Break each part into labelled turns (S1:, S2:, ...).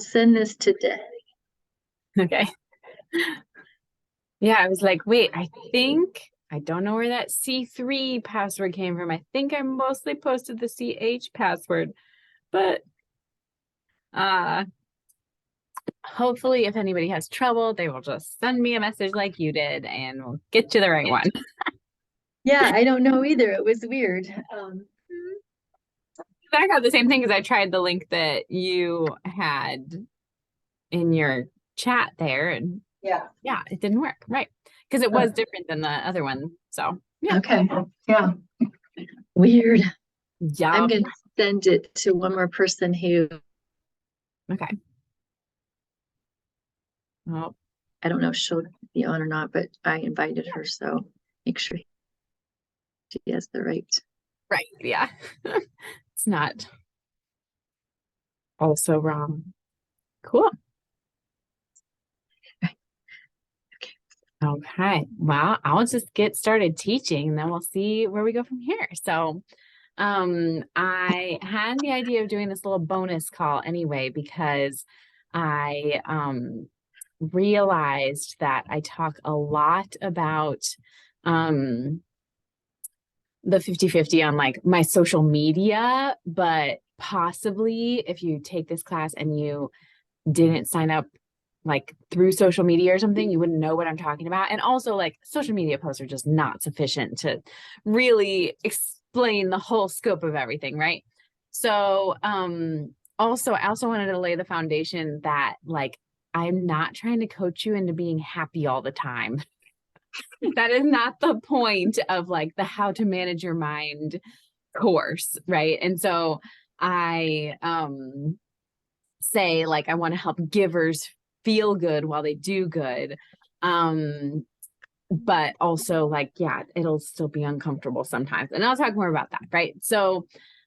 S1: send this today.
S2: Okay. Yeah, I was like, wait, I don't know where that C3 password came from. I think I mostly posted the CH password, but uh hopefully if anybody has trouble, they will just send me a message like you did and we'll get you the right one.
S1: Yeah, I don't know either. It was weird.
S2: I got the same thing because I tried the link that you had in your chat there and
S1: Yeah.
S2: yeah, it didn't work. Right. Because it was different than the other one. So yeah.
S1: Okay. Yeah. Weird. I'm
S2: Yup.
S1: going to send it to one more person who
S2: Okay. Well,
S1: I don't know if she'll be on or not, but I invited her, so make sure she has the right.
S2: right. Yeah. It's not also wrong. Cool. Okay. Well, I'll just get started teaching and then we'll see where we go from here. So, I had the idea of doing this little bonus call anyway because I realized that I talk a lot about um the 50/50 on like my social media, but possibly if you take this class and you didn't sign up like through social media or something, you wouldn't know what I'm talking about. And also, like, social media posts are just not sufficient to really explain the whole scope of everything, right? So, I also wanted to lay the foundation that, like, I'm not trying to coach you into being happy all the time. That is not the point of like the how to manage your mind course, right? And so I say like I want to help givers feel good while they do good. Um, but also like, yeah, it'll still be uncomfortable sometimes. And I'll talk more about that, right? So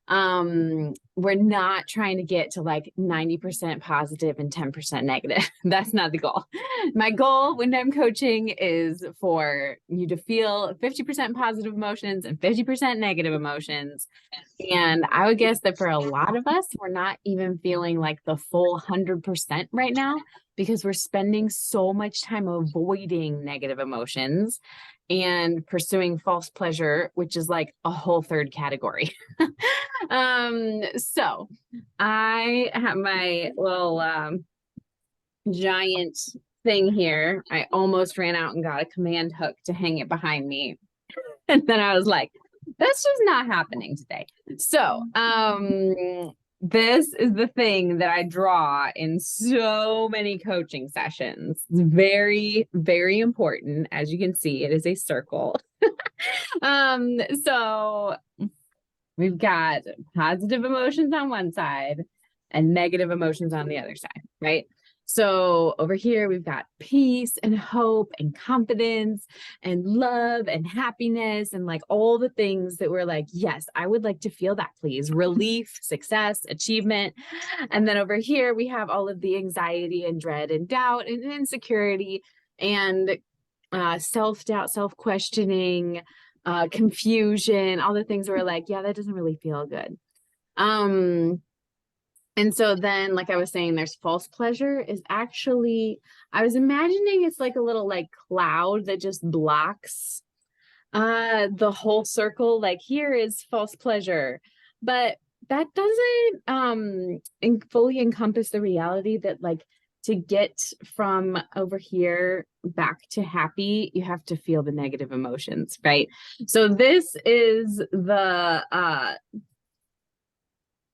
S2: we're not trying to get to like 90% positive and 10% negative. That's not the goal. My goal when I'm coaching is for you to feel 50% positive emotions and 50% negative emotions. And I would guess that for a lot of us, we're not even feeling like the full 100% right now because we're spending so much time avoiding negative emotions and pursuing false pleasure, which is like a whole third category. So I have my little giant thing here. I almost ran out and got a command hook to hang it behind me. And then I was like, that's just not happening today. So, this is the thing that I draw in so many coaching sessions. It's very, very important. As you can see, it is a circle. So we've got positive emotions on one side and negative emotions on the other side, right? So over here, we've got peace and hope and confidence and love and happiness and like all the things that we're like, yes, I would like to feel that, please. Relief, success, achievement. And then over here, we have all of the anxiety and dread and doubt and insecurity and self-doubt, self-questioning, confusion, all the things where like, yeah, that doesn't really feel good. Um, and so then, like I was saying, there's false pleasure is actually, I was imagining it's like a little like cloud that just blocks the whole circle. Like here is false pleasure, but that doesn't fully encompass the reality that like to get from over here back to happy, you have to feel the negative emotions, right? So this is the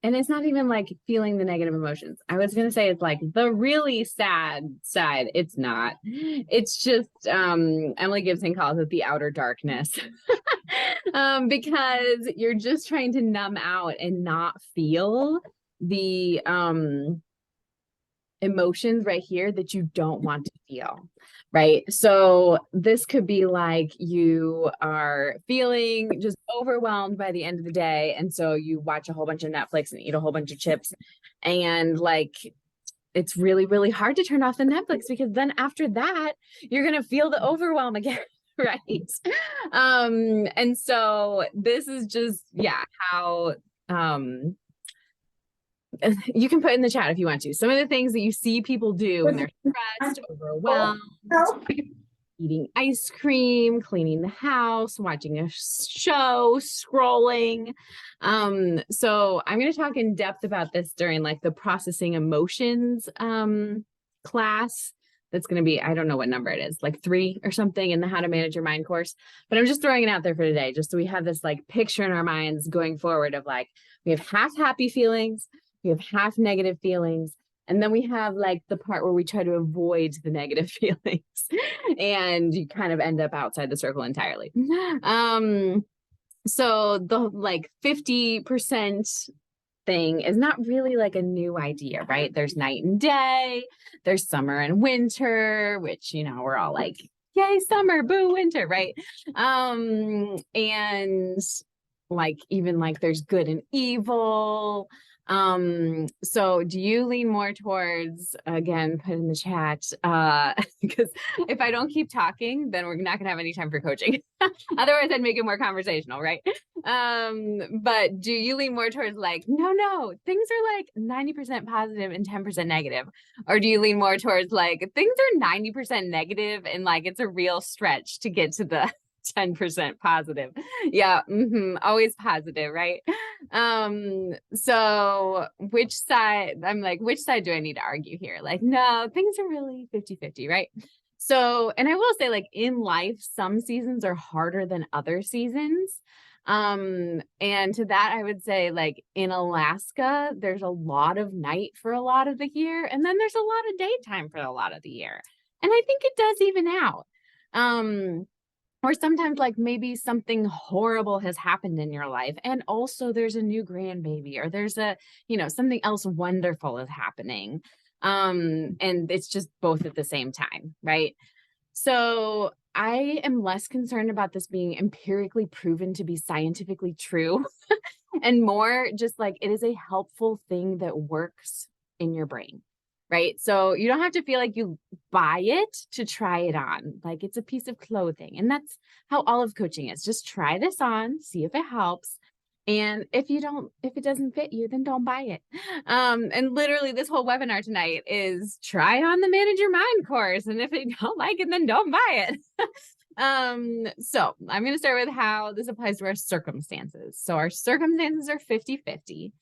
S2: and it's not even like feeling the negative emotions. I was going to say it's like the really sad side. It's not. It's just Emily Gibson calls it the outer darkness. Because you're just trying to numb out and not feel the emotions right here that you don't want to feel, right? So this could be like you are feeling just overwhelmed by the end of the day. And so you watch a whole bunch of Netflix and eat a whole bunch of chips. And like, it's really, really hard to turn off the Netflix because then after that, you're going to feel the overwhelm again. Right. And so this is just, yeah, how you can put in the chat if you want to. Some of the things that you see people do when they're stressed, overwhelmed, eating ice cream, cleaning the house, watching a show, scrolling. So I'm going to talk in depth about this during like the processing emotions class. That's going to be, I don't know what number it is, like 3 or something in the How to Manage Your Mind course. But I'm just throwing it out there for today, just so we have this like picture in our minds going forward of like, we have half happy feelings, we have half negative feelings, and then we have like the part where we try to avoid the negative feelings and you kind of end up outside the circle entirely. So the like 50% thing is not really like a new idea, right? There's night and day, there's summer and winter, which, you know, we're all like, yay, summer, boo, winter, right? And like, even like there's good and evil. So do you lean more towards, again, put in the chat, because if I don't keep talking, then we're not gonna have any time for coaching. Otherwise I'd make it more conversational, right? But do you lean more towards like, no, things are like 90% positive and 10% negative? Or do you lean more towards like, things are 90% negative and like, it's a real stretch to get to the 10% positive? Yeah, always positive, right? So which side, I'm like, which side do I need to argue here? Like, no, things are really 50-50, right? So, and I will say, like, in life, some seasons are harder than other seasons. And to that, I would say, like, in Alaska, there's a lot of night for a lot of the year, and then there's a lot of daytime for a lot of the year. And I think it does even out. Or sometimes like maybe something horrible has happened in your life, and also there's a new grandbaby, or there's a, you know, something else wonderful is happening. And it's just both at the same time, right? So I am less concerned about this being empirically proven to be scientifically true and more just like it is a helpful thing that works in your brain, right? So you don't have to feel like you buy it to try it on. Like it's a piece of clothing. And that's how all of coaching is. Just try this on, see if it helps. And if it doesn't fit you, then don't buy it. And literally this whole webinar tonight is try on the Manage Your Mind course. And if you don't like it, then don't buy it. So I'm going to start with how this applies to our circumstances. So our circumstances are 50-50.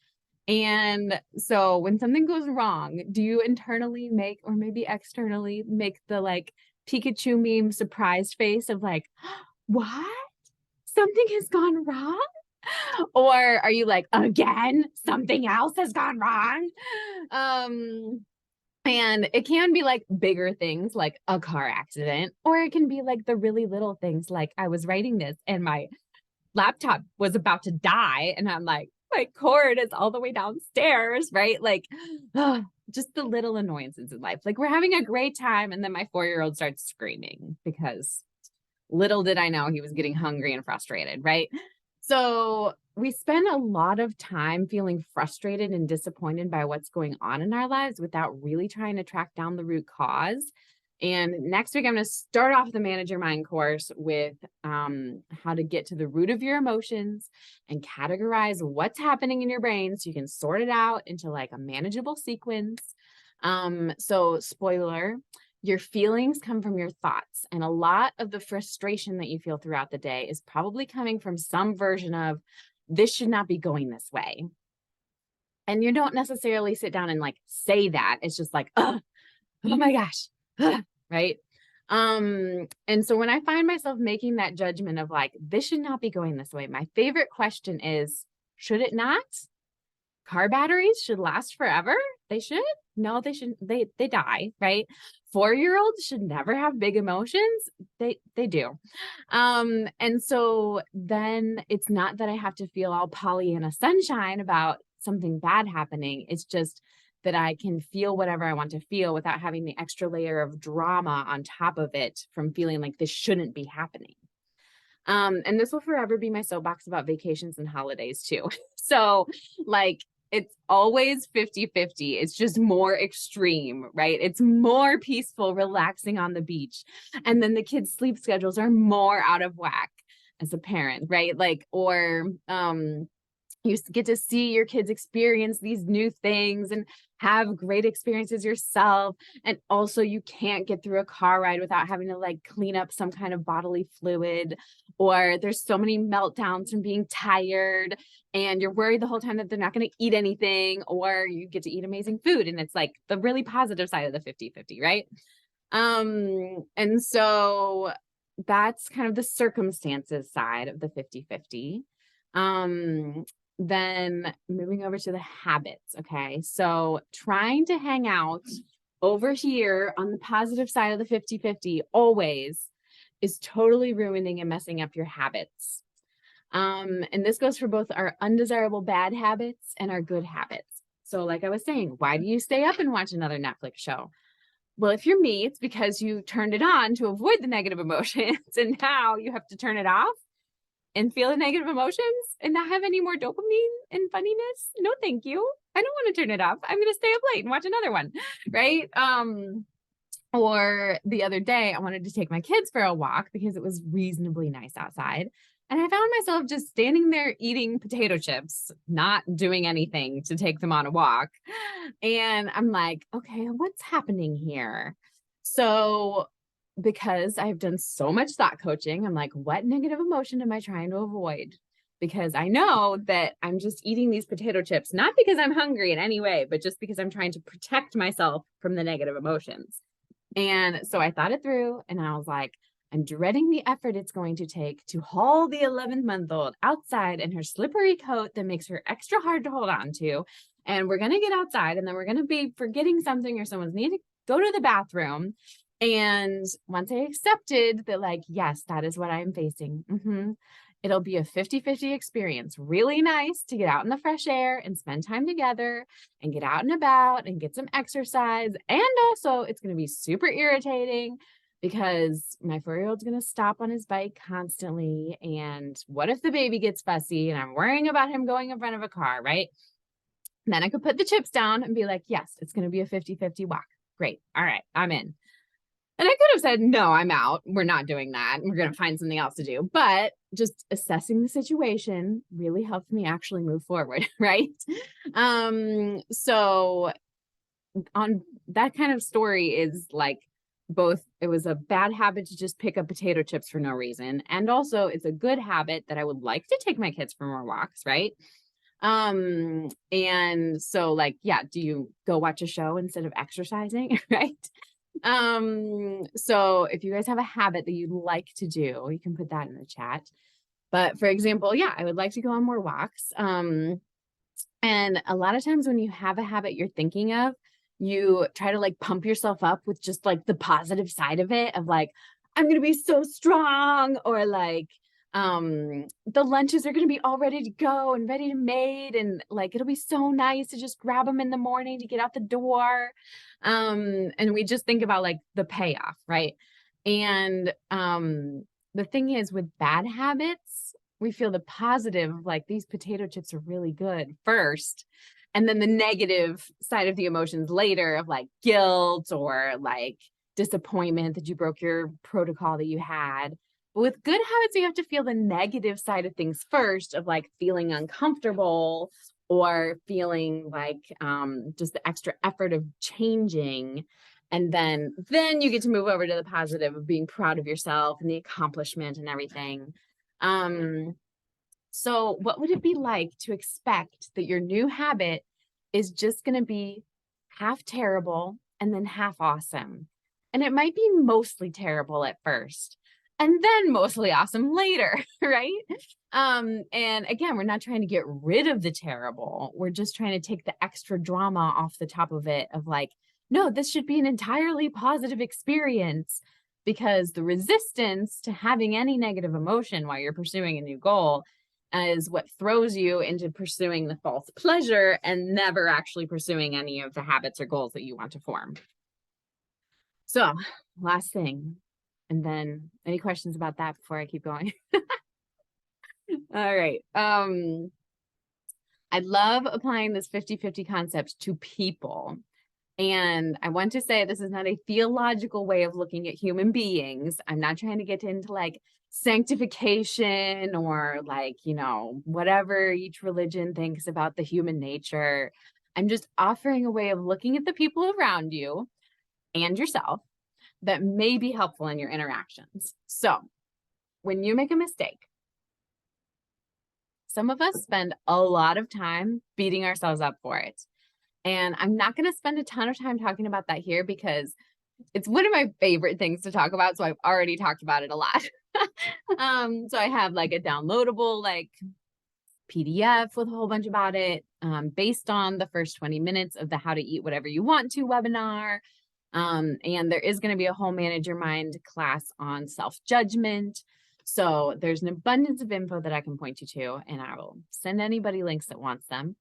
S2: And so when something goes wrong, do you internally make, or maybe externally make the like Pikachu meme surprised face of like, what? Something has gone wrong? Or are you like, again, something else has gone wrong? And it can be like bigger things like a car accident, or it can be like the really little things like I was writing this and my laptop was about to die and I'm like, my cord is all the way downstairs, right? Like just the little annoyances in life. Like we're having a great time and then my 4-year-old starts screaming because little did I know he was getting hungry and frustrated, right? So we spend a lot of time feeling frustrated and disappointed by what's going on in our lives without really trying to track down the root cause. And next week, I'm going to start off the Manage Your Mind course with how to get to the root of your emotions and categorize what's happening in your brain so you can sort it out into like a manageable sequence. So spoiler, your feelings come from your thoughts, and a lot of the frustration that you feel throughout the day is probably coming from some version of this should not be going this way. And you don't necessarily sit down and like say that. It's just like, oh my gosh, right? And so when I find myself making that judgment of like, this should not be going this way, my favorite question is, should it not? Car batteries should last forever. They should. No, they shouldn't. They die, right? 4-year-olds should never have big emotions. They do. And so then it's not that I have to feel all Pollyanna sunshine about something bad happening. It's just that I can feel whatever I want to feel without having the extra layer of drama on top of it from feeling like this shouldn't be happening. And this will forever be my soapbox about vacations and holidays too. So like, it's always 50-50. It's just more extreme, right? It's more peaceful, relaxing on the beach. And then the kids' sleep schedules are more out of whack as a parent, right? Like, or You get to see your kids experience these new things and have great experiences yourself. And also you can't get through a car ride without having to like clean up some kind of bodily fluid, or there's so many meltdowns from being tired and you're worried the whole time that they're not going to eat anything, or you get to eat amazing food. And it's like the really positive side of the 50-50, right? And so that's kind of the circumstances side of the 50-50. Then moving over to the habits. Okay. So trying to hang out over here on the positive side of the 50-50 always is totally ruining and messing up your habits. And this goes for both our undesirable bad habits and our good habits. So like I was saying, why do you stay up and watch another Netflix show? Well, if you're me, it's because you turned it on to avoid the negative emotions, and now you have to turn it off and feel the negative emotions and not have any more dopamine and funniness. No, thank you. I don't want to turn it off. I'm going to stay up late and watch another one. Right. Or the other day I wanted to take my kids for a walk because it was reasonably nice outside. And I found myself just standing there eating potato chips, not doing anything to take them on a walk. And I'm like, okay, what's happening here? So because I've done so much thought coaching, I'm like, what negative emotion am I trying to avoid? Because I know that I'm just eating these potato chips, not because I'm hungry in any way, but just because I'm trying to protect myself from the negative emotions. And so I thought it through and I was like, I'm dreading the effort it's going to take to haul the 11-month-old outside in her slippery coat that makes her extra hard to hold on to. And we're going to get outside and then we're going to be forgetting something or someone's need to go to the bathroom. And once I accepted that, like, yes, that is what I'm facing. It'll be a 50-50 experience. Really nice to get out in the fresh air and spend time together and get out and about and get some exercise. And also it's going to be super irritating because my 4-year-old's going to stop on his bike constantly. And what if the baby gets fussy and I'm worrying about him going in front of a car, right? And then I could put the chips down and be like, yes, it's going to be a 50-50 walk. Great. All right, I'm in. And I could have said, no, I'm out. We're not doing that. We're going to find something else to do. But just assessing the situation really helped me actually move forward, right? So on that kind of story is like both, it was a bad habit to just pick up potato chips for no reason. And also it's a good habit that I would like to take my kids for more walks, right? And so like, yeah, do you go watch a show instead of exercising, right? So if you guys have a habit that you'd like to do, you can put that in the chat. But for example, yeah, I would like to go on more walks. And a lot of times when you have a habit you're thinking of, you try to like pump yourself up with just like the positive side of it of like, I'm going to be so strong, or like, the lunches are going to be all ready to go and ready to made. And like, it'll be so nice to just grab them in the morning to get out the door. And we just think about like the payoff, right? And, the thing is with bad habits, we feel the positive, like these potato chips are really good first. And then the negative side of the emotions later of like guilt or like disappointment that you broke your protocol that you had. But with good habits, you have to feel the negative side of things first, of like feeling uncomfortable or feeling like just the extra effort of changing. And then you get to move over to the positive of being proud of yourself and the accomplishment and everything. So what would it be like to expect that your new habit is just going to be half terrible and then half awesome? And it might be mostly terrible at first and then mostly awesome later, right? And again, we're not trying to get rid of the terrible. We're just trying to take the extra drama off the top of it of like, no, this should be an entirely positive experience, because the resistance to having any negative emotion while you're pursuing a new goal is what throws you into pursuing the false pleasure and never actually pursuing any of the habits or goals that you want to form. So last thing, and then any questions about that before I keep going? All right. I love applying this 50-50 concept to people And I want to say this is not a theological way of looking at human beings. I'm not trying to get into like sanctification or like, whatever each religion thinks about the human nature. I'm just offering a way of looking at the people around you and yourself that may be helpful in your interactions. So when you make a mistake, some of us spend a lot of time beating ourselves up for it. And I'm not going to spend a ton of time talking about that here because it's one of my favorite things to talk about. So I've already talked about it a lot. So I have like a downloadable like PDF with a whole bunch about it, based on the first 20 minutes of the How to Eat Whatever You Want to webinar. And there is going to be a whole Manage Your Mind class on self-judgment. So there's an abundance of info that I can point you to, and I will send anybody links that wants them.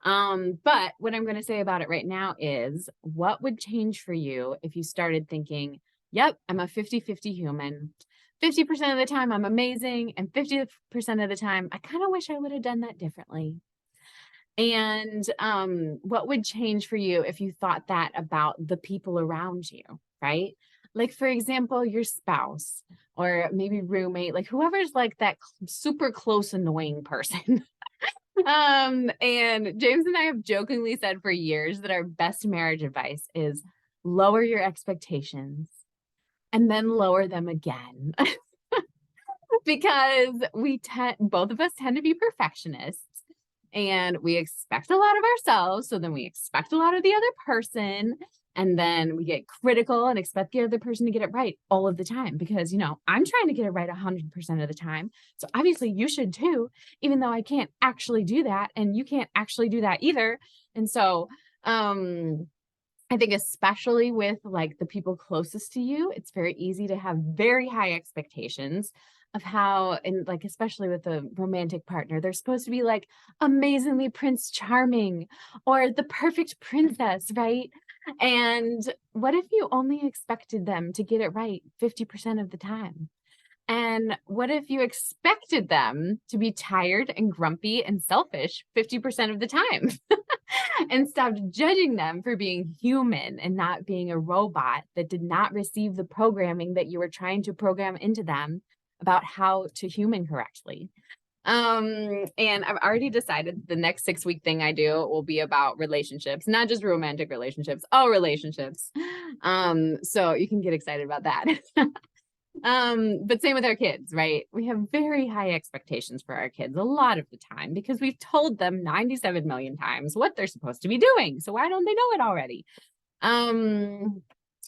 S2: But what I'm going to say about it right now is, what would change for you if you started thinking, yep, I'm a 50-50 human. 50% of the time I'm amazing, and 50% of the time I kind of wish I would have done that differently. And what would change for you if you thought that about the people around you, right? Like, for example, your spouse or maybe roommate, like whoever's like that super close, annoying person. And James and I have jokingly said for years that our best marriage advice is lower your expectations and then lower them again. Because both of us tend to be perfectionists and we expect a lot of ourselves. So then we expect a lot of the other person. And then we get critical and expect the other person to get it right all of the time because, I'm trying to get it right 100% of the time. So obviously you should too, even though I can't actually do that. And you can't actually do that either. And so, I think especially with like the people closest to you, it's very easy to have very high expectations of how, and like, especially with a romantic partner, they're supposed to be like amazingly Prince Charming or the perfect princess, right? And what if you only expected them to get it right 50% of the time? And what if you expected them to be tired and grumpy and selfish 50% of the time? And stopped judging them for being human and not being a robot that did not receive the programming that you were trying to program into them about how to human correctly. And I've already decided the next 6-week thing I do will be about relationships, not just romantic relationships, all relationships. So you can get excited about that. But same with our kids, right? We have very high expectations for our kids a lot of the time because we've told them 97 million times what they're supposed to be doing. So why don't they know it already?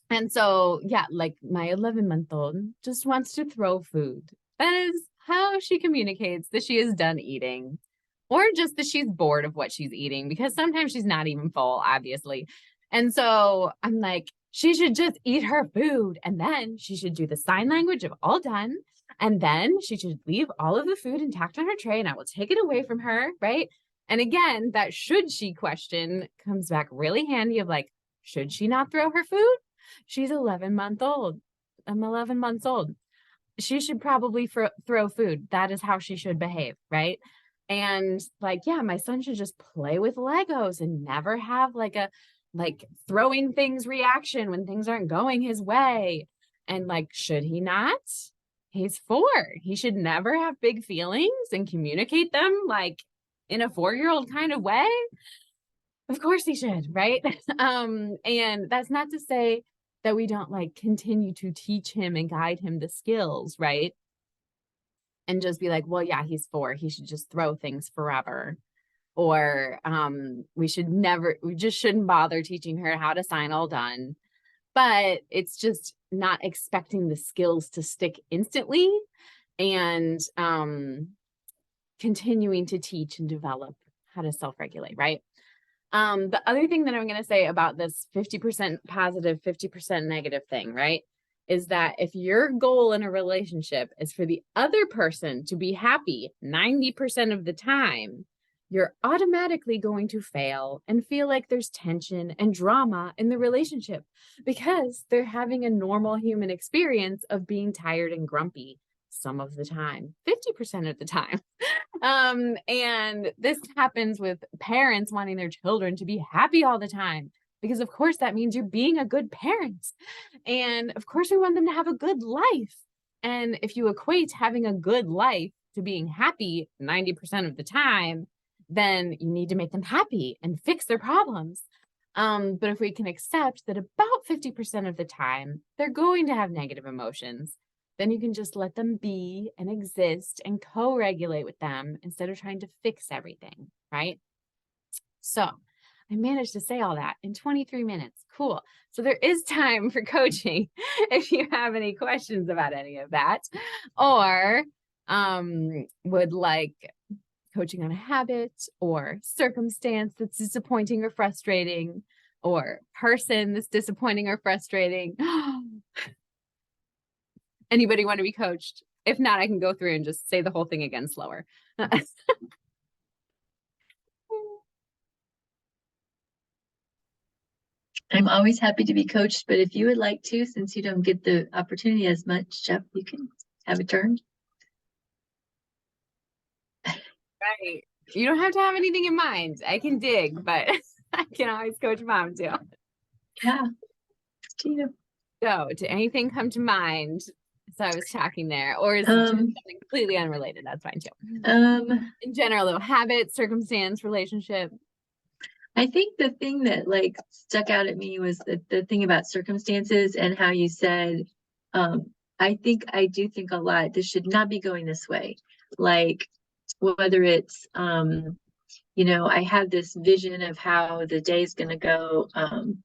S2: And so, yeah, like my 11-month-old just wants to throw food. That is how she communicates that she is done eating, or just that she's bored of what she's eating, because sometimes she's not even full, obviously. And so I'm like, she should just eat her food, and then she should do the sign language of all done. And then she should leave all of the food intact on her tray, and I will take it away from her, right? And again, that should she question comes back really handy of like, should she not throw her food? She's 11-month old. I'm 11 months old. She should probably throw food. That is how she should behave, right? And like, yeah, my son should just play with Legos and never have like a throwing things reaction when things aren't going his way. And like, should he not? He's 4. He should never have big feelings and communicate them like in a 4-year-old kind of way. Of course he should, right? And that's not to say that we don't like continue to teach him and guide him the skills, right? And just be like, well, yeah, he's 4. He should just throw things forever. Or we just shouldn't bother teaching her how to sign all done. But it's just not expecting the skills to stick instantly, and continuing to teach and develop how to self-regulate, right? The other thing that I'm going to say about this 50% positive, 50% negative thing, right, is that if your goal in a relationship is for the other person to be happy 90% of the time, you're automatically going to fail and feel like there's tension and drama in the relationship because they're having a normal human experience of being tired and grumpy some of the time, 50% of the time. And this happens with parents wanting their children to be happy all the time. because of course that means you're being a good parent. And of course we want them to have a good life. And if you equate having a good life to being happy 90% of the time, then you need to make them happy and fix their problems. But if we can accept that about 50% of the time they're going to have negative emotions, then you can just let them be and exist and co-regulate with them instead of trying to fix everything, right? So I managed to say all that in 23 minutes. Cool. So there is time for coaching if you have any questions about any of that, or would like coaching on a habit or circumstance that's disappointing or frustrating, or person that's disappointing or frustrating. Anybody want to be coached? If not, I can go through and just say the whole thing again slower.
S1: I'm always happy to be coached, but if you would like to, since you don't get the opportunity as much, Jeff, you can have a turn.
S2: Right. You don't have to have anything in mind. I can dig, but I can always coach mom too.
S1: Yeah. To you.
S2: So, did anything come to mind? So I was talking there, or is it just something completely unrelated? That's fine too. In general, though, habit, circumstance, relationship.
S1: I think the thing that like stuck out at me was the thing about circumstances and how you said, I do think a lot, this should not be going this way. Like whether it's, you know, I have this vision of how the day's going to go. And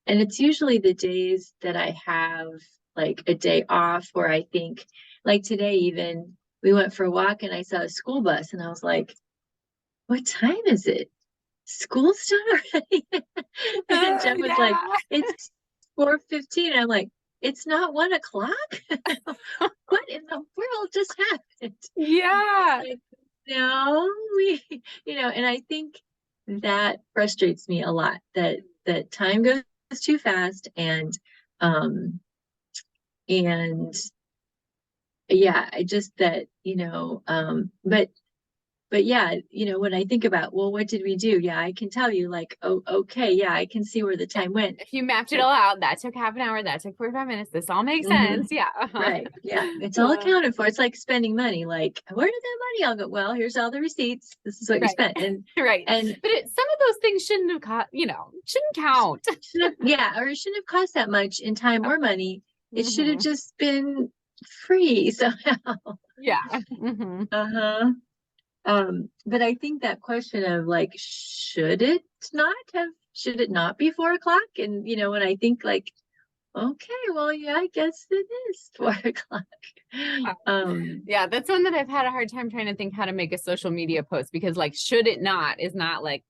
S1: it's usually the days that I have like a day off where I think, like today, even we went for a walk and I saw a school bus and I was like, what time is it? School's done already? And Jeff was like, it's 4:15. I'm like, it's not 1 o'clock. What in the world just happened?
S2: Yeah.
S1: Like, no, you know, and I think that frustrates me a lot, that time goes too fast, and yeah, I just that, you know, but yeah, you know, when I think about, well, what did we do? Yeah, I can tell you like, oh, okay, yeah, I can see where the time went.
S2: If you mapped it all out, that took half an hour, that took 45 minutes. This all makes sense. Yeah.
S1: Right. Yeah. It's all accounted for. It's like spending money. Like, where did that money all go? Well, here's all the receipts. This is what you spent. And
S2: right.
S1: And
S2: but some of those things shouldn't have cost, you know, shouldn't count.
S1: Yeah, or it shouldn't have cost that much in time or money. It should have just been free somehow.
S2: Yeah.
S1: But I think that question of like, should it not be 4 o'clock? And you know, when I think like, okay, well, yeah, I guess it is 4 o'clock.
S2: Yeah, that's one that I've had a hard time trying to think how to make a social media post, because like, should it not is not like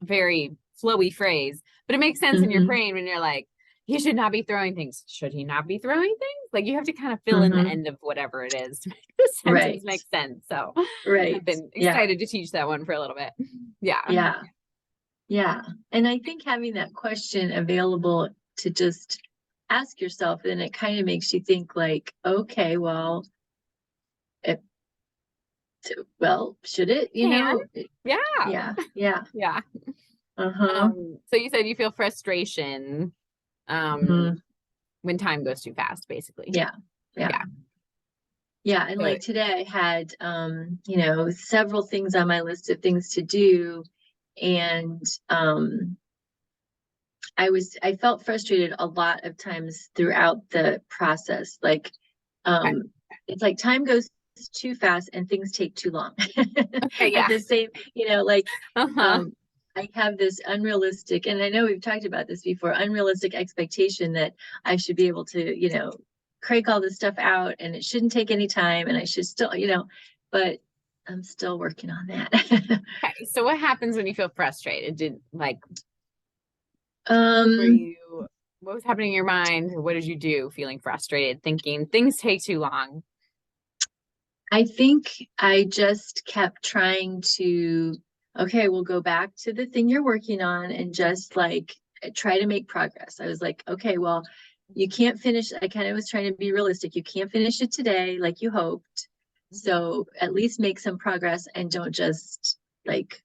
S2: very flowy phrase, but it makes sense in your brain when you're like, he should not be throwing things. Should he not be throwing things? Like you have to kind of fill in the end of whatever it is to make the sentence make sense. So I've been excited to teach that one for a little bit. Yeah.
S1: And I think having that question available to just ask yourself, then it kind of makes you think like, okay, well, should it, you know? Yeah.
S2: So you said you feel frustration when time goes too fast, basically.
S1: Yeah. And like today I had you know, several things on my list of things to do, and I felt frustrated a lot of times throughout the process. Like it's like time goes too fast and things take too long. At the same, you know, like I have this unrealistic, and I know we've talked about this before, unrealistic expectation that I should be able to, you know, crank all this stuff out and it shouldn't take any time and I should still, you know, but I'm still working on that.
S2: Okay. So what happens when you feel frustrated? Did like, what was happening in your mind? What did you do feeling frustrated, thinking things take too long?
S1: I think I just kept trying to, okay, we'll go back to the thing you're working on and just like try to make progress. I was like, okay, well, you can't finish. I kind of was trying to be realistic. You can't finish it today like you hoped. So at least make some progress and don't just like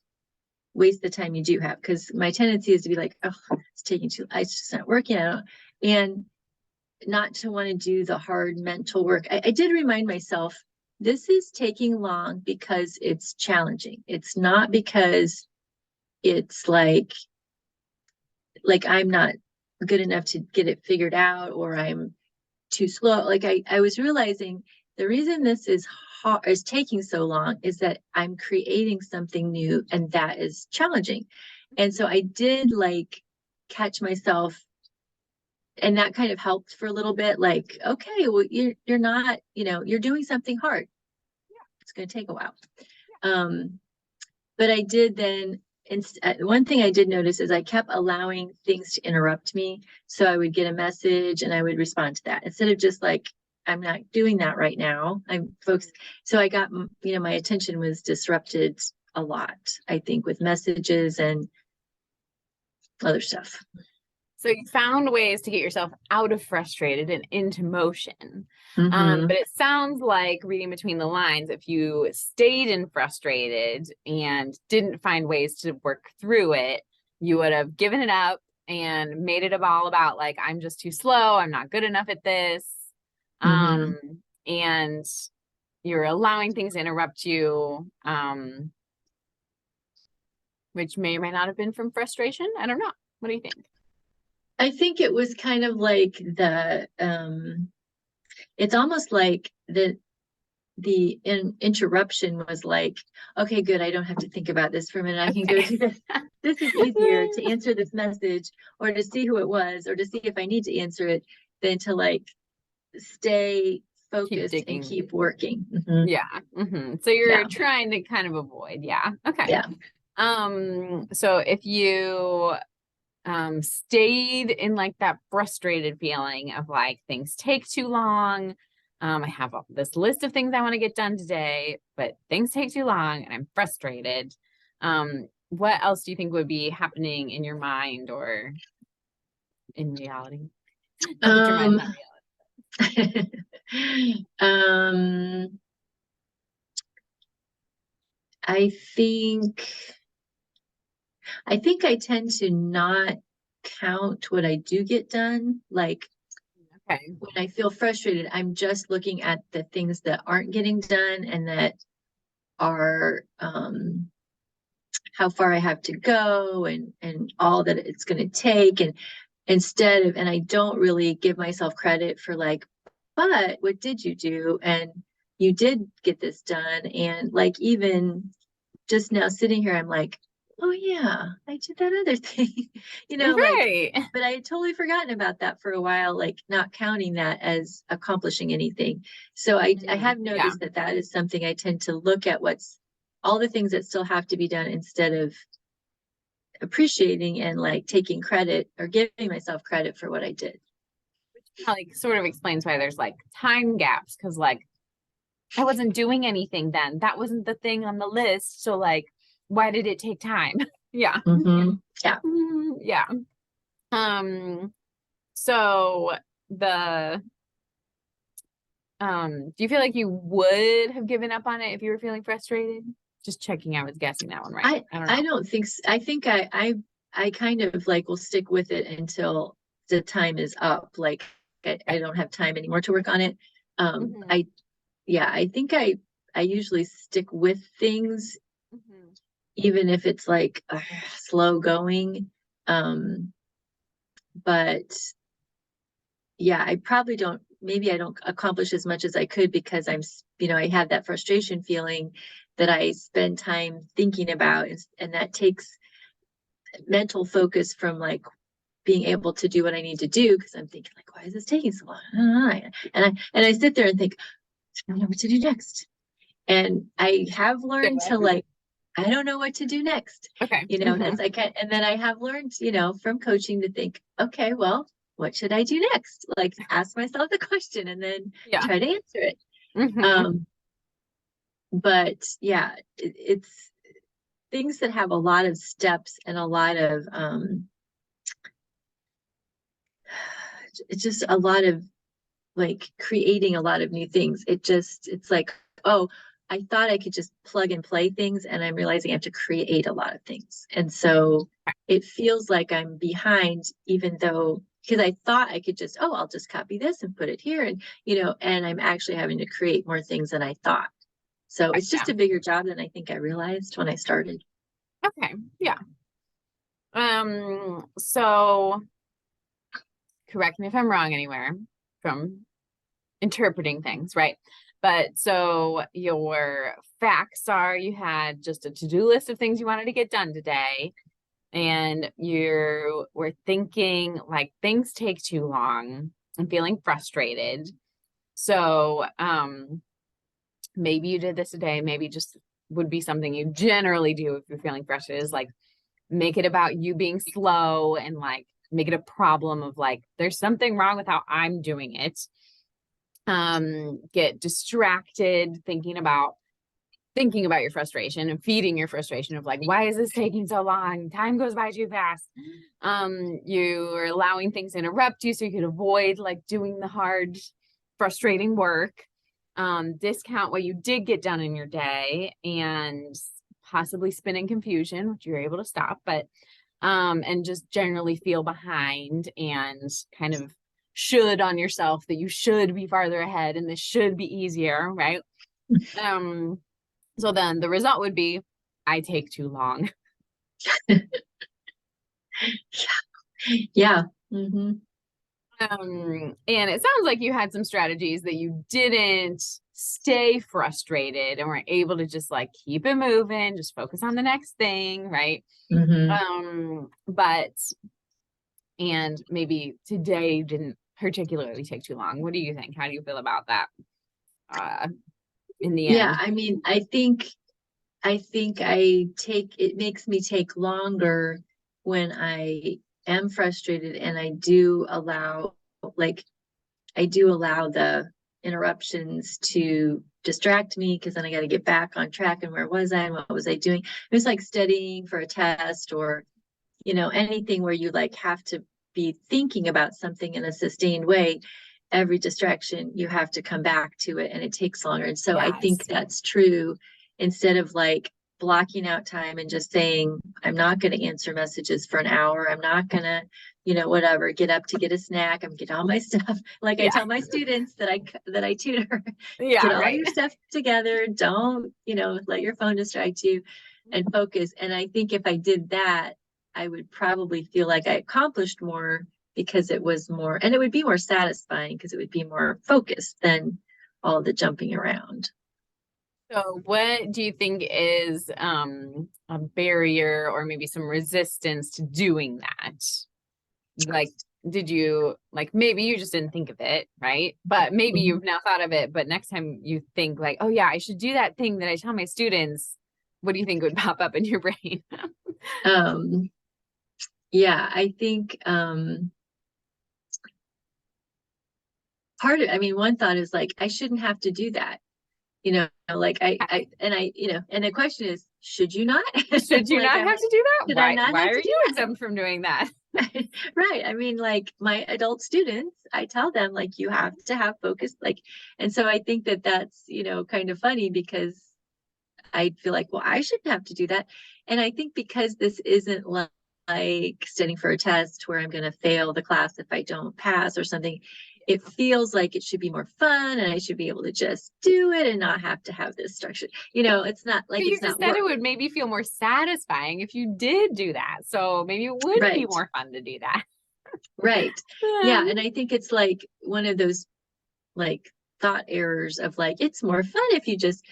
S1: waste the time you do have. Because my tendency is to be like, oh, it's taking too, it's just not working out. And not to want to do the hard mental work. I did remind myself, this is taking long because it's challenging. It's not because it's like I'm not good enough to get it figured out, or I'm too slow. Like I was realizing the reason this is hard, is taking so long, is that I'm creating something new, and that is challenging. And so I did like catch myself, and that kind of helped for a little bit. Like, okay, well, you're not, you're doing something hard. It's going to take a while. But I did then, one thing I did notice is I kept allowing things to interrupt me. So I would get a message and I would respond to that instead of just like, I'm not doing that right now. I'm focused. So I got, my attention was disrupted a lot, I think, with messages and other stuff.
S2: So you found ways to get yourself out of frustrated and into motion.
S1: Mhm.
S2: But it sounds like, reading between the lines, if you stayed in frustrated and didn't find ways to work through it, you would have given it up and made it all about like, I'm just too slow, I'm not good enough at this.
S1: Mhm.
S2: And you're allowing things to interrupt you, which may or may not have been from frustration. I don't know. What do you think?
S1: I think it was kind of like it's almost like the interruption was like, okay, good, I don't have to think about this for a minute. I can go do this. This is easier to answer this message, or to see who it was, or to see if I need to answer it, than to like stay focused and keep working. Mm-hmm.
S2: Yeah. So you're trying to kind of avoid. Yeah. Okay.
S1: Yeah.
S2: So if you stayed in like that frustrated feeling of like, things take too long, I have this list of things I want to get done today, but things take too long and I'm frustrated, what else do you think would be happening in your mind or in reality? Not that your mind's not
S1: reality. I think I tend to not count what I do get done. Like,
S2: okay,
S1: when I feel frustrated, I'm just looking at the things that aren't getting done, and that are how far I have to go, and all that it's going to take. And and I don't really give myself credit for like, but what did you do? And you did get this done. And like, even just now sitting here, I'm like, oh yeah, I did that other thing,
S2: right.
S1: but I had totally forgotten about that for a while, like not counting that as accomplishing anything. So I have noticed that is something I tend to look at, what's all the things that still have to be done, instead of appreciating and like taking credit or giving myself credit for what I did.
S2: Like sort of explains why there's like time gaps, because like, I wasn't doing anything then. That wasn't the thing on the list. So like, why did it take time? Yeah.
S1: Mm-hmm. Yeah.
S2: Yeah. So the do you feel like you would have given up on it if you were feeling frustrated? Just checking, I was guessing that one right. I don't know.
S1: I don't think so. I think I kind of like will stick with it until the time is up. Like I don't have time anymore to work on it. I think I usually stick with things, even if it's like slow going. But yeah, I probably don't, maybe I don't accomplish as much as I could, because I have that frustration feeling that I spend time thinking about, and that takes mental focus from like being able to do what I need to do, because I'm thinking like, why is this taking so long? And I sit there and think, I don't know what to do next. And I have learned to like, I don't know what to do next.
S2: Okay.
S1: That's like, and then I have learned, from coaching, to think, okay, well, what should I do next? Like, ask myself the question and then try to answer it. But yeah, it's things that have a lot of steps and a lot of it's just a lot of like creating a lot of new things. It's like, oh, I thought I could just plug and play things, and I'm realizing I have to create a lot of things. And so it feels like I'm behind, even though, because I thought I could just, oh, I'll just copy this and put it here. And, and I'm actually having to create more things than I thought. So it's just
S2: Yeah.
S1: a bigger job than I think I realized when I started.
S2: Okay. Yeah. So correct me if I'm wrong anywhere from interpreting things, right? But so your facts are you had just a to-do list of things you wanted to get done today, and you were thinking like things take too long and feeling frustrated. So maybe you did this today, maybe just would be something you generally do if you're feeling frustrated, is like make it about you being slow and like make it a problem of like there's something wrong with how I'm doing it. Get distracted thinking about your frustration and feeding your frustration of like, why is this taking so long? Time goes by too fast. You are allowing things to interrupt you so you could avoid like doing the hard, frustrating work. Discount what you did get done in your day and possibly spin in confusion, which you're able to stop, but and just generally feel behind and kind of should on yourself that you should be farther ahead and this should be easier, right? So then the result would be I take too long.
S1: Yeah. Mm-hmm.
S2: And it sounds like you had some strategies that you didn't stay frustrated and were able to just like keep it moving, just focus on the next thing, right?
S1: Mm-hmm.
S2: But and maybe today didn't particularly take too long. What do you think? How do you feel about that? In the
S1: Yeah,
S2: end.
S1: I mean, I think it makes me take longer when I am frustrated, and like, I do allow the interruptions to distract me, because then I got to get back on track. And where was I and what was I doing? It was like studying for a test, or, anything where you like have to be thinking about something in a sustained way. Every distraction, you have to come back to it, and it takes longer. And so I
S2: Yes.
S1: think that's true. Instead of like blocking out time and just saying, I'm not going to answer messages for an hour. I'm not going to, whatever, get up to get a snack. I'm get all my stuff. Like I
S2: Yeah.
S1: tell my students that I tutor,
S2: Yeah.
S1: get all
S2: Right.
S1: your stuff together. Don't, let your phone distract you, and focus. And I think if I did that, I would probably feel like I accomplished more, because it was more, and it would be more satisfying because it would be more focused than all the jumping around.
S2: So what do you think is a barrier or maybe some resistance to doing that? Like, did you like maybe you just didn't think of it, right? But maybe
S1: Mhm.
S2: you've now thought of it, but next time you think like, oh yeah, I should do that thing that I tell my students, what do you think would pop up in your brain?
S1: Um, yeah, I think part of, I mean, one thought is like, I shouldn't have to do that. Like and the question is, should you not?
S2: Should you
S1: Like,
S2: not have to do that?
S1: should I not
S2: Why
S1: have
S2: are
S1: to do
S2: you
S1: that?
S2: exempt from doing that?
S1: Right. I mean, like my adult students, I tell them like you have to have focus, like, and so I think that that's, kind of funny, because I feel like, well, I shouldn't have to do that. And I think because this isn't like studying for a test where I'm going to fail the class if I don't pass or something, it feels like it should be more fun, and I should be able to just do it and not have to have this structure. It's not like
S2: But you
S1: it's
S2: just
S1: not
S2: said it
S1: work.
S2: would maybe feel more satisfying if you did do that. So maybe it would be
S1: Right.
S2: more fun to do that.
S1: Right. Yeah. And I think it's like one of those like thought errors of like, it's more fun if you just,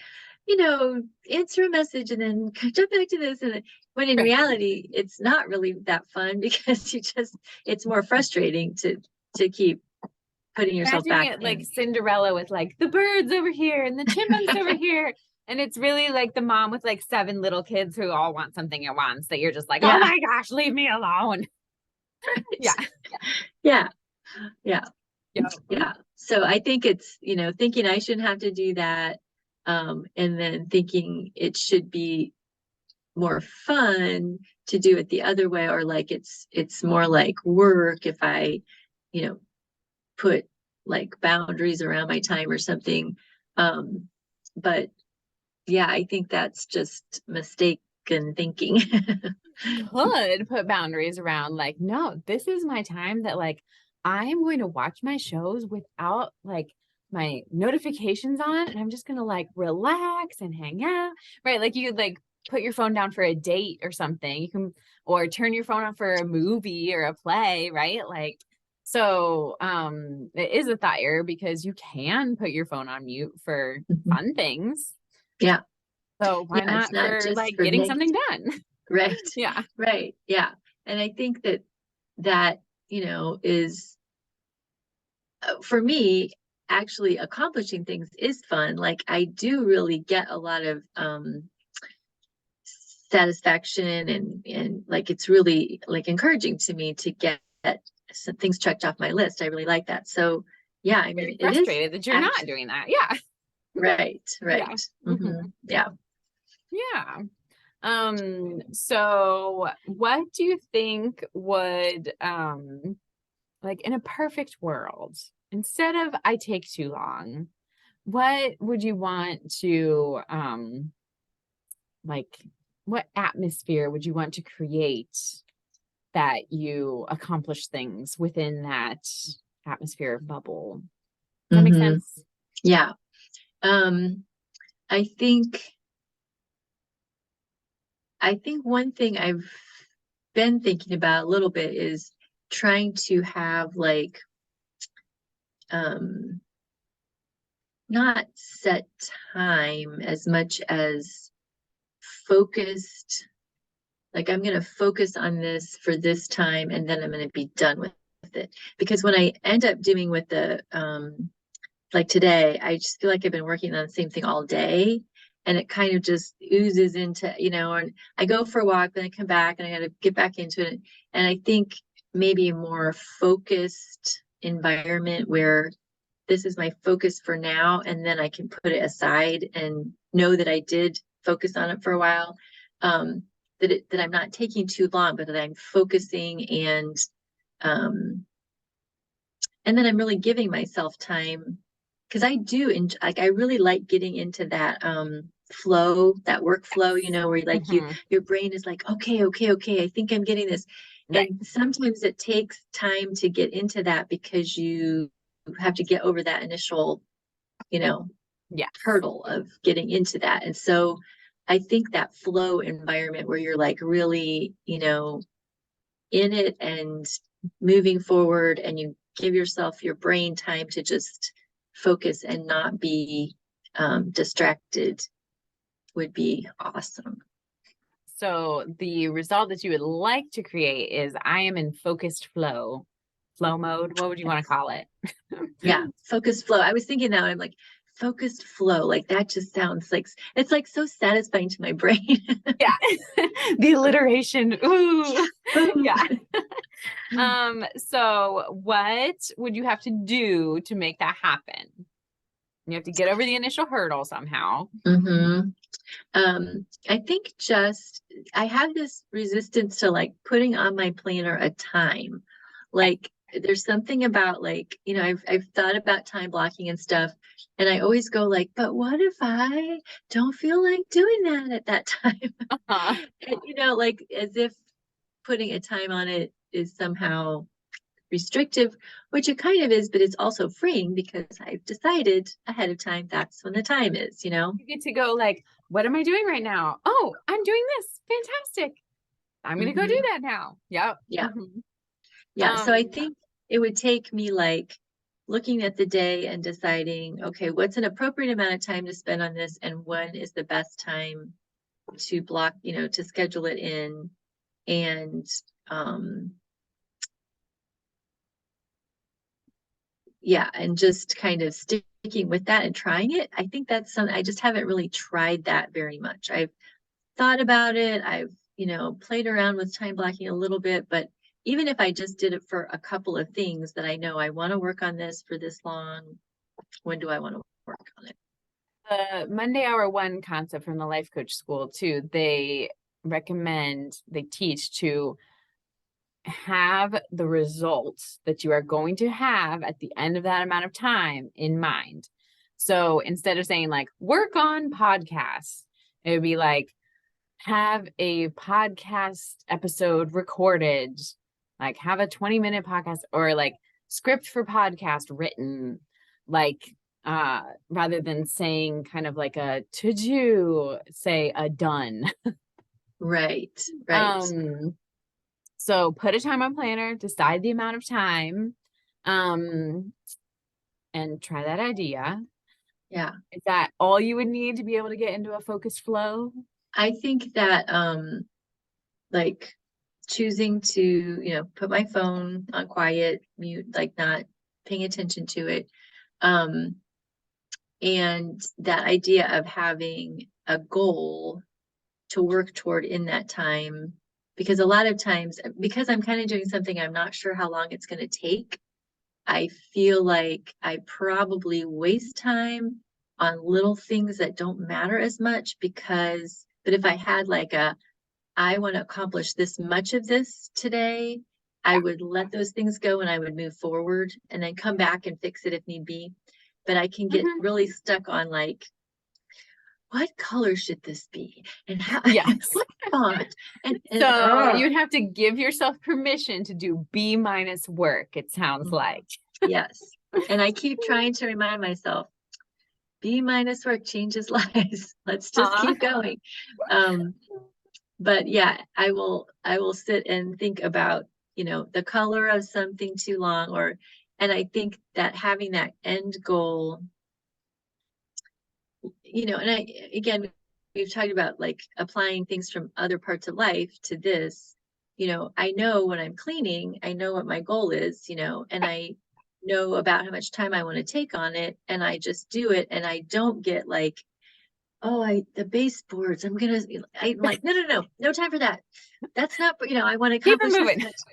S1: answer a message and then jump back to this. And then, when in
S2: Right.
S1: reality, it's not really that fun, because it's more frustrating to keep putting yourself
S2: Imagining
S1: back
S2: it like
S1: in.
S2: Cinderella with like the birds over here and the chipmunks over here. And it's really like the mom with like 7 little kids who all want something at once that you're just like, oh
S1: Yeah.
S2: my gosh, leave me alone. Yeah.
S1: Yeah. Yeah.
S2: Yeah.
S1: Yeah. So I think it's, thinking I shouldn't have to do that. And then thinking it should be more fun to do it the other way, or like it's more like work if I, you know, put like boundaries around my time or something. But yeah, I think that's just mistaken thinking.
S2: Could put boundaries around like, no, this is my time that like I'm going to watch my shows without like my notifications on, and I'm just gonna like relax and hang out, right? Like you could like put your phone down for a date or something. You can, or turn your phone on for a movie or a play, right? Like, so it is a thought error because you can put your phone on mute for
S1: Mhm.
S2: fun things.
S1: Yeah.
S2: So why
S1: Yeah, it's
S2: not
S1: not
S2: for
S1: just
S2: like
S1: for
S2: getting
S1: negative.
S2: something done?
S1: Right.
S2: Yeah.
S1: Right. Yeah. And I think that, is for me, actually accomplishing things is fun. Like I do really get a lot of satisfaction and like it's really like encouraging to me to get some things checked off my list. I really like that. So yeah, I mean
S2: Very
S1: it is
S2: frustrated that you're not
S1: actually
S2: doing that. Yeah.
S1: right,
S2: Yeah.
S1: right.
S2: Hmm.
S1: Yeah.
S2: Yeah. So what do you think would like in a perfect world, instead of I take too long, what would you want to like what atmosphere would you want to create that you accomplish things within that atmosphere bubble? Does that make
S1: Hmm.
S2: sense?
S1: Yeah. Um, I think one thing I've been thinking about a little bit is trying to have like um not set time as much as focused, like I'm going to focus on this for this time and then I'm going to be done with it. Because when I end up doing with the like today, I just feel like I've been working on the same thing all day and it kind of just oozes into, and I go for a walk, then I come back and I got to get back into it. And I think maybe a more focused environment where this is my focus for now, and then I can put it aside and know that I did focus on it for a while. Um, that I'm not taking too long, but that I'm focusing um, and then I'm really giving myself time because I do enjoy, like I really like getting into that flow, that workflow, where like
S2: Hmm.
S1: your brain is like, okay, okay, okay, I think I'm getting this.
S2: Right.
S1: And sometimes it takes time to get into that because you have to get over that initial, you know,
S2: Yes.
S1: hurdle of getting into that. And so I think that flow environment where you're like really, in it and moving forward and you give yourself your brain time to just focus and not be distracted would be awesome.
S2: So the result that you would like to create is I am in focused flow mode. What would you want to call it?
S1: Yeah, focused flow. I was thinking that I'm like focused flow. Like that just sounds like it's like so satisfying to my brain.
S2: Yeah. The alliteration. Ooh. Yeah. So what would you have to do to make that happen? You have to get over the initial hurdle somehow.
S1: Mm-hmm. I think just I have this resistance to like putting on my planner a time.
S2: Okay.
S1: Like there's something about like, I've thought about time blocking and stuff, and I always go like, but what if I don't feel like doing that at that time?
S2: Uh-huh.
S1: And, like as if putting a time on it is somehow restrictive, which it kind of is, but it's also freeing because I've decided ahead of time that's when the time is.
S2: You get to go like, what am I doing right now? Oh, I'm doing this. Fantastic. I'm gonna go do
S1: Hmm.
S2: that now. Yep.
S1: Yeah.
S2: Mhm.
S1: Yeah, so I
S2: Um,
S1: think it would take me like looking at the day and deciding, okay, what's an appropriate amount of time to spend on this and when is the best time to block, to schedule it in and um yeah, and just kind of sticking with that and trying it. I think that's something I just haven't really tried that very much. I've thought about it. I've, played around with time blocking a little bit, but even if I just did it for a couple of things that I know I want to work on this for this long, when do I want to work on it?
S2: the Monday Hour One concept from the Life Coach School too, they they teach to have the results that you are going to have at the end of that amount of time in mind. So instead of saying like work on podcasts, it would be like have a podcast episode recorded, like have a 20-minute podcast or like script for podcast written, like rather than saying kind of like a to do, say a done.
S1: Right.
S2: So put a time on planner, decide the amount of time, and try that idea.
S1: Yeah.
S2: Is that all you would need to be able to get into a focused flow?
S1: I think that like choosing to, put my phone on quiet, mute, like not paying attention to it. And that idea of having a goal to work toward in that time, because a lot of times, because I'm kind of doing something I'm not sure how long it's going to take, I feel like I probably waste time on little things that don't matter as much but if I had like I want to accomplish this much of this today, I would let those things go and I would move forward and then come back and fix it if need be. But I can get really stuck on like, what color should this be? And how,
S2: Yes.
S1: what font? And
S2: So you'd have to give yourself permission to do B- work, it sounds like.
S1: Yes. And I keep trying to remind myself, B- work changes lives. Let's just keep going. But yeah, I will sit and think about, the color of something too long and I think that having that end goal, and again, we've talked about like applying things from other parts of life to this, I know when I'm cleaning, I know what my goal is, and I know about how much time I want to take on it, and I just do it, and I don't get like, oh, the baseboards, I'm like, no time for that. That's not, I want to accomplish this.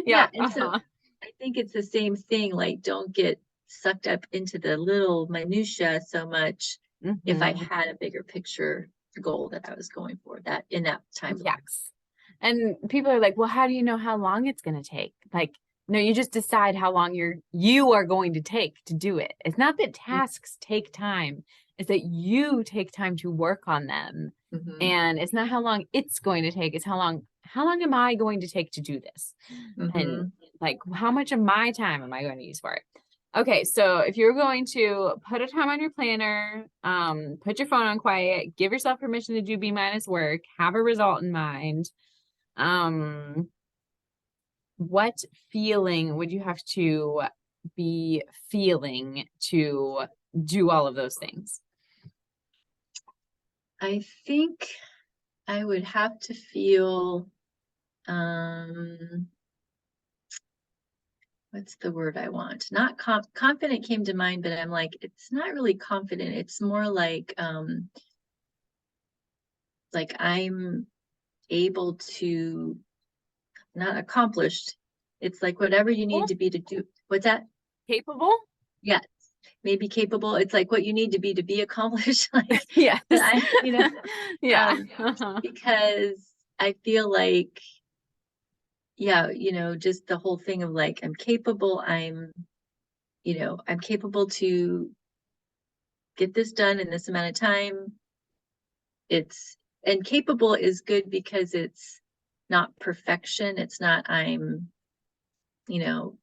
S2: Yeah.
S1: And so I think it's the same thing, like don't get sucked up into the little minutia so much. If I had a bigger picture goal that I was going for that in that time.
S2: Yes. And people are like, well, how do you know how long it's going to take? Like, no, you just decide how long you are going to take to do it. It's not that tasks take time. It's that you take time to work on them. And it's not how long it's going to take. It's how long am I going to take to do this? And like, how much of my time am I going to use for it? Okay, so if you're going to put a time on your planner, put your phone on quiet, give yourself permission to do B- work, have a result in mind, what feeling would you have to be feeling to do all of those things?
S1: I think I would have to feel, what's the word I want? Not confident came to mind, but I'm like, it's not really confident. It's more like I'm able to, not accomplished. It's like whatever you need to be to do. What's that?
S2: Capable?
S1: Yes. Maybe capable. It's like what you need to be accomplished. Like,
S2: yes.
S1: Yeah. Because I feel like, yeah, just the whole thing of like, I'm capable, I'm capable to get this done in this amount of time. And capable is good because it's not perfection. It's not, I'm,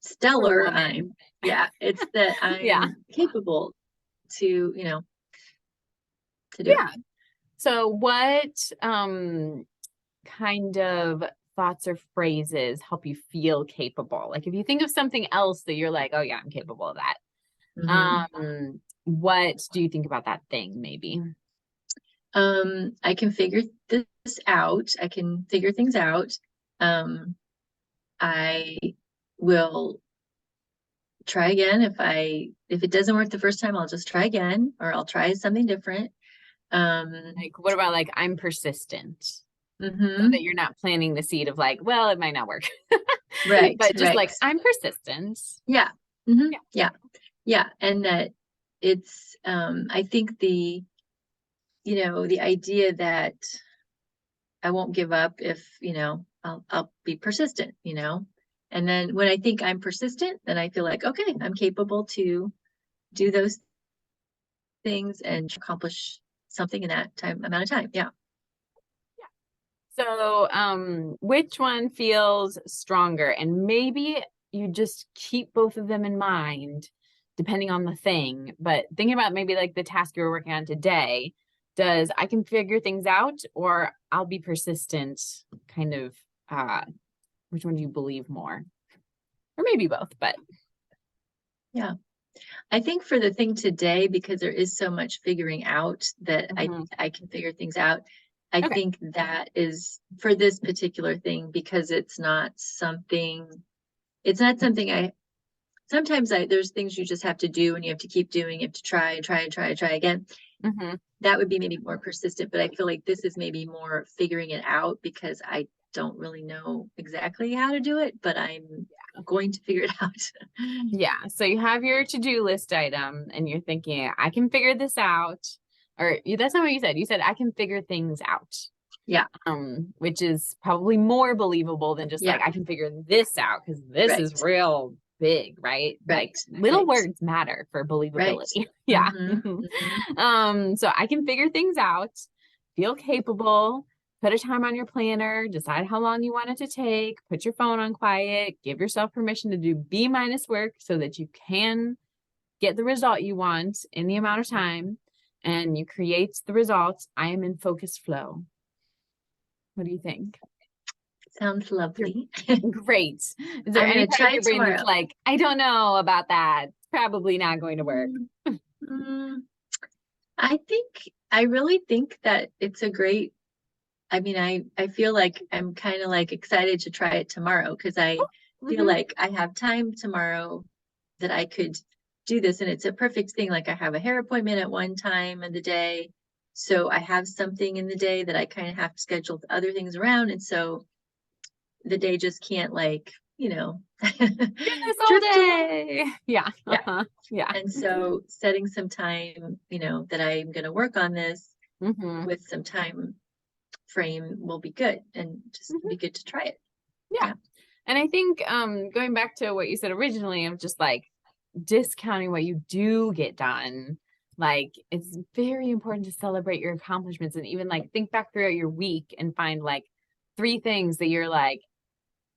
S1: stellar. It's that I'm capable to, to do it.
S2: So what kind of thoughts or phrases help you feel capable? Like if you think of something else that you're like, oh yeah, I'm capable of that. What do you think about that thing maybe?
S1: I can figure this out. I can figure things out. I will try again. If it doesn't work the first time, I'll just try again, or I'll try something different.
S2: Like what about like I'm persistent? So that you're not planting the seed of like, well, it might not work.
S1: Right.
S2: But just like I'm persistent.
S1: Yeah. Yeah. And that it's I think the idea that I won't give up if, I'll be persistent, and then when I think I'm persistent, then I feel like, okay, I'm capable to do those things and accomplish something in that amount of time. Yeah.
S2: So, which one feels stronger? And maybe you just keep both of them in mind, depending on the thing. But thinking about maybe like the task you're working on today, does I can figure things out or I'll be persistent kind of, which one do you believe more? Or maybe both, but
S1: Yeah. I think for the thing today, because there is so much figuring out that
S2: Mhm.
S1: I can figure things out. I
S2: Okay.
S1: think that is for this particular thing because it's not something sometimes there's things you just have to do and you have to keep doing, you have to try and try and try and try again.
S2: Mhm.
S1: That would be maybe more persistent, but I feel like this is maybe more figuring it out because I don't really know exactly how to do it, but I'm going to figure it out.
S2: Yeah. So you have your to-do list item and you're thinking, I can figure this out. Or that's not what you said. You said I can figure things out.
S1: Yeah,
S2: Which is probably more believable than just
S1: yeah,
S2: like I can figure this out because this is
S1: right,
S2: real big, right? Like
S1: right,
S2: little
S1: right,
S2: words matter for
S1: right.
S2: believability. Yeah.
S1: Mhm, mhm.
S2: So I can figure things out, feel capable, put a time on your planner, decide how long you want it to take, put your phone on quiet, give yourself permission to do B minus work so that you can get the result you want in the amount of time and you create the results. I am in focus flow. What do you think?
S1: Sounds lovely.
S2: Great. Is there
S1: I'm
S2: any
S1: gonna
S2: part of
S1: try
S2: your brain that's
S1: tomorrow.
S2: like, I don't know about that. It's probably not going to work.
S1: Mm, mm, I really think that it's a great I mean, I feel like I'm kind of like excited to try it tomorrow because I feel
S2: Hmm.
S1: like I have time tomorrow that I could do this. And it's a perfect thing. Like I have a hair appointment at one time in the day. So I have something in the day that I kind of have to schedule other things around. And so the day just can't like,
S2: Do this all
S1: drift along.
S2: day. Yeah.
S1: Yeah.
S2: Yeah.
S1: And so setting some time, that I'm going to work on this
S2: Hmm.
S1: with some time frame will be good and just be
S2: Hmm.
S1: good to try it.
S2: Yeah.
S1: Yeah.
S2: And I think going back to what you said originally of just like discounting what you do get done, like it's very important to celebrate your accomplishments and even like think back throughout your week and find like 3 things that you're like,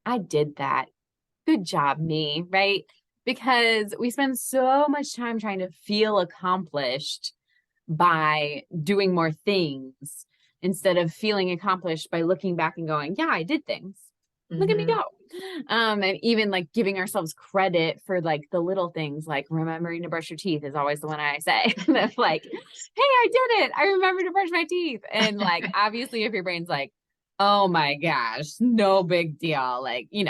S2: I did that. Good job, me, right? Because we spend so much time trying to feel accomplished by doing more things instead of feeling accomplished by looking back and going, yeah, I did things. Look at me
S1: Hmm.
S2: go. And even like giving ourselves credit for like the little things, like remembering to brush your teeth is always the one I say. That's like, hey, I did it. I remember to brush my teeth. And like, obviously, if your brain's like, oh my gosh, no big deal. Like, you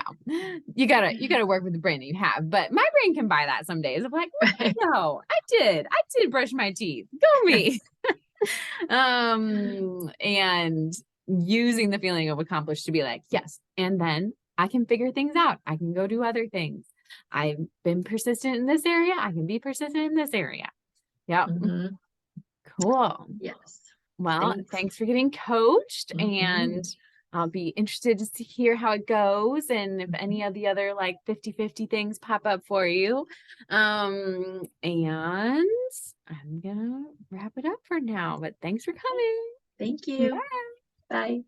S2: gotta work with the brain that you have. But my brain can buy that some days. I'm like,
S1: Right.
S2: no, I did brush my teeth. Go me. And using the feeling of accomplished to be like, yes, and then I can figure things out. I can go do other things. I've been persistent in this area. I can be persistent in this area. Yep.
S1: Hmm.
S2: Cool.
S1: Yes.
S2: Well,
S1: Thanks.
S2: thanks for getting coached, and
S1: Hmm.
S2: I'll be interested to hear how it goes and if any
S1: Hmm.
S2: of the other like 50-50 things pop up for you. And I'm gonna wrap it up for now, but thanks for coming.
S1: Thank
S2: Bye.
S1: you. Bye.